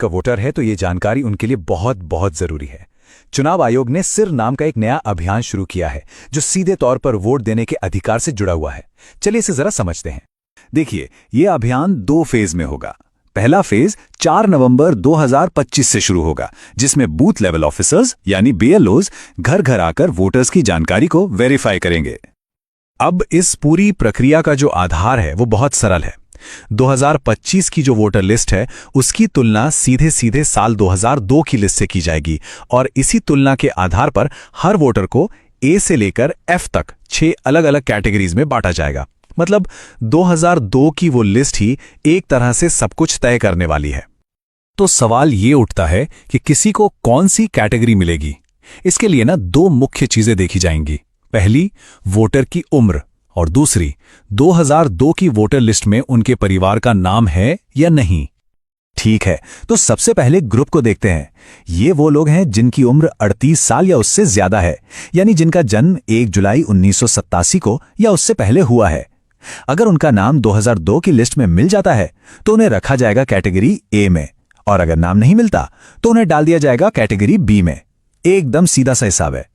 का वोटर है तो ये जानकारी उनके लिए बहुत बहुत जरूरी है। चुनाव आयोग ने सिर नाम का एक नया अभियान शुरू किया है जो सीधे तौर पर वोट देने के अधिकार से जुड़ा हुआ है। चलिए इसे जरा समझते हैं। देखिए, ये अभियान 2 फेज में होगा। पहला फेज 4 नवंबर 2025 से शुरू होगा, जिसमें बूथ लेवल ऑफिसर्स यानी बीएलओज घर घर आकर वोटर्स की जानकारी को वेरीफाई करेंगे। अब इस पूरी प्रक्रिया का जो आधार है वो बहुत सरल है। 2025 की जो वोटर लिस्ट है उसकी तुलना सीधे सीधे साल 2002 की लिस्ट से की जाएगी और इसी तुलना के आधार पर हर वोटर को ए से लेकर एफ तक 6 अलग अलग कैटेगरीज में बांटा जाएगा। मतलब 2002 की वो लिस्ट ही एक तरह से सब कुछ तय करने वाली है। तो सवाल ये उठता है कि किसी को कौन सी कैटेगरी मिलेगी। इसके लिए 2 मुख्य चीजें देखी जाएंगी। पहली, वोटर की उम्र, और दूसरी, 2002 की वोटर लिस्ट में उनके परिवार का नाम है या नहीं। ठीक है, तो सबसे पहले ग्रुप को देखते हैं। ये वो लोग हैं जिनकी उम्र 38 साल या उससे ज्यादा है, यानी जिनका जन्म 1 जुलाई 1987 को या उससे पहले हुआ है। अगर उनका नाम 2002 की लिस्ट में मिल जाता है तो उन्हें रखा जाएगा कैटेगरी ए में, और अगर नाम नहीं मिलता तो उन्हें डाल दिया जाएगा कैटेगरी बी में। एकदम सीधा सा हिसाब है।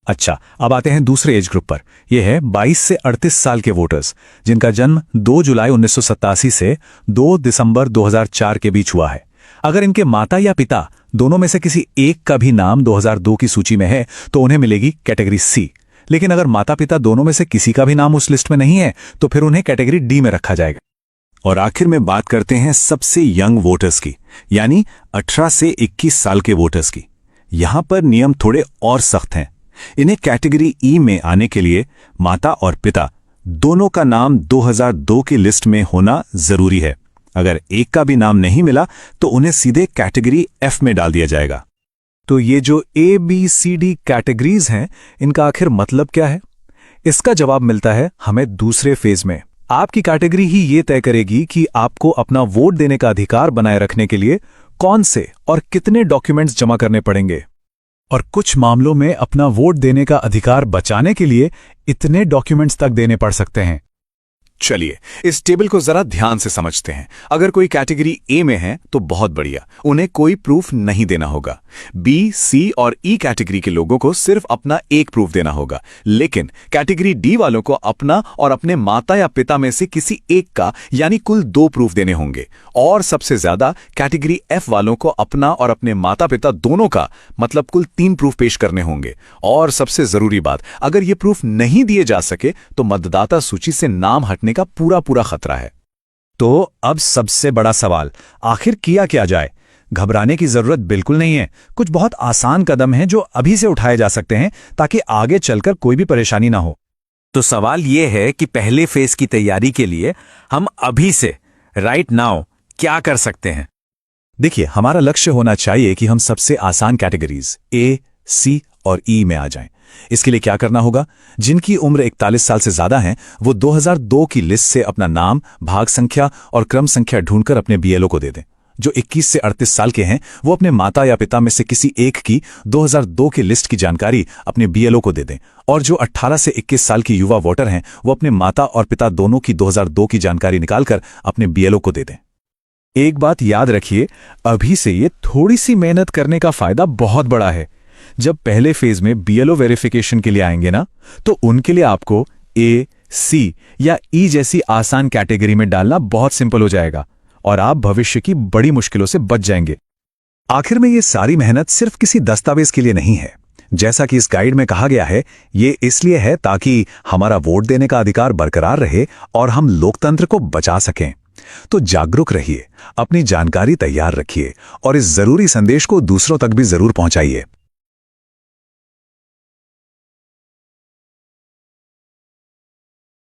अच्छा, अब आते हैं दूसरे एज ग्रुप पर। यह है 22 से 38 साल के वोटर्स, जिनका जन्म 2 जुलाई 1987 से 2 दिसंबर 2004 के बीच हुआ है। अगर इनके माता या पिता दोनों में से किसी एक का भी नाम 2002 की सूची में है तो उन्हें मिलेगी कैटेगरी सी। लेकिन अगर माता पिता दोनों में से किसी का भी नाम उस लिस्ट में नहीं है तो फिर उन्हें कैटेगरी डी में रखा जाएगा। और आखिर में बात करते हैं सबसे यंग वोटर्स की, यानी 18 से 21 साल के वोटर्स की। यहां पर नियम थोड़े और सख्त हैं। इन्हें कैटेगरी ई में आने के लिए माता और पिता दोनों का नाम 2002 की लिस्ट में होना जरूरी है। अगर एक का भी नाम नहीं मिला तो उन्हें सीधे कैटेगरी एफ में डाल दिया जाएगा। तो ये जो A B C D categories हैं, इनका आखिर मतलब क्या है? इसका जवाब मिलता है हमें दूसरे फेज में। आपकी कैटेगरी ही ये तय करेगी कि आपको अपना वोट देने का अधिकार बनाए रखने के लिए कौन से और कितने डॉक्यूमेंट्स जमा करने पड़ेंगे, और कुछ मामलों में अपना वोट देने का अधिकार बचाने के लिए इतने डॉक्यूमेंट्स तक देने पड़ सकते हैं। चलिए इस टेबल को जरा ध्यान से समझते हैं। अगर कोई कैटेगरी ए में है तो बहुत बढ़िया, उन्हें कोई प्रूफ नहीं देना होगा। बी, सी और ई कैटेगरी के लोगों को सिर्फ अपना एक प्रूफ देना होगा। लेकिन कैटेगरी डी वालों को अपना और अपने माता या पिता में से किसी एक का यानी कुल 2 प्रूफ देने होंगे। और सबसे ज्यादा कैटेगरी एफ वालों को अपना और अपने माता पिता दोनों का मतलब कुल 3 प्रूफ पेश करने होंगे। और सबसे जरूरी बात, अगर ये प्रूफ नहीं दिए जा सके तो मतदाता सूची से नाम हटने का पूरा खतरा है। तो अब सबसे बड़ा सवाल, आखिर किया क्या जाए? घबराने की जरूरत बिल्कुल नहीं है। कुछ बहुत आसान कदम हैं जो अभी से उठाए जा सकते हैं ताकि आगे चलकर कोई भी परेशानी ना हो। तो सवाल यह है कि पहले फेज की तैयारी के लिए हम अभी से राइट नाउ क्या कर सकते हैं? देखिए, हमारा लक्ष्य होना चाहिए कि हम सबसे आसान कैटेगरीज ए, सी और ई में आ जाएं। इसके लिए क्या करना होगा? जिनकी उम्र 41 साल से ज्यादा है वो 2002 की लिस्ट से अपना नाम, भाग संख्या और क्रम संख्या ढूंढकर अपने बीएलओ को दे दें। जो 21 से 38 साल के हैं वो अपने माता या पिता में से किसी एक की 2002 की लिस्ट की जानकारी अपने बीएलओ को दे दें। और जो 18 से 21 साल की युवा वोटर हैं वो अपने माता और पिता दोनों की 2002 की जानकारी निकालकर अपने बीएलओ को दे दें। एक बात याद रखिए, अभी से ये थोड़ी सी मेहनत करने का फायदा बहुत बड़ा है। जब पहले फेज में बीएलओ वेरिफिकेशन के लिए आएंगे ना, तो उनके लिए आपको ए, सी या ई जैसी आसान कैटेगरी में डालना बहुत सिंपल हो जाएगा और आप भविष्य की बड़ी मुश्किलों से बच जाएंगे। आखिर में ये सारी मेहनत सिर्फ किसी दस्तावेज के लिए नहीं है। जैसा कि इस गाइड में कहा गया है, ये इसलिए है ताकि हमारा वोट देने का अधिकार बरकरार रहे और हम लोकतंत्र को बचा सकें। तो जागरूक रहिए, अपनी जानकारी तैयार रखिए और इस जरूरी संदेश को दूसरों तक भी जरूर पहुंचाइए।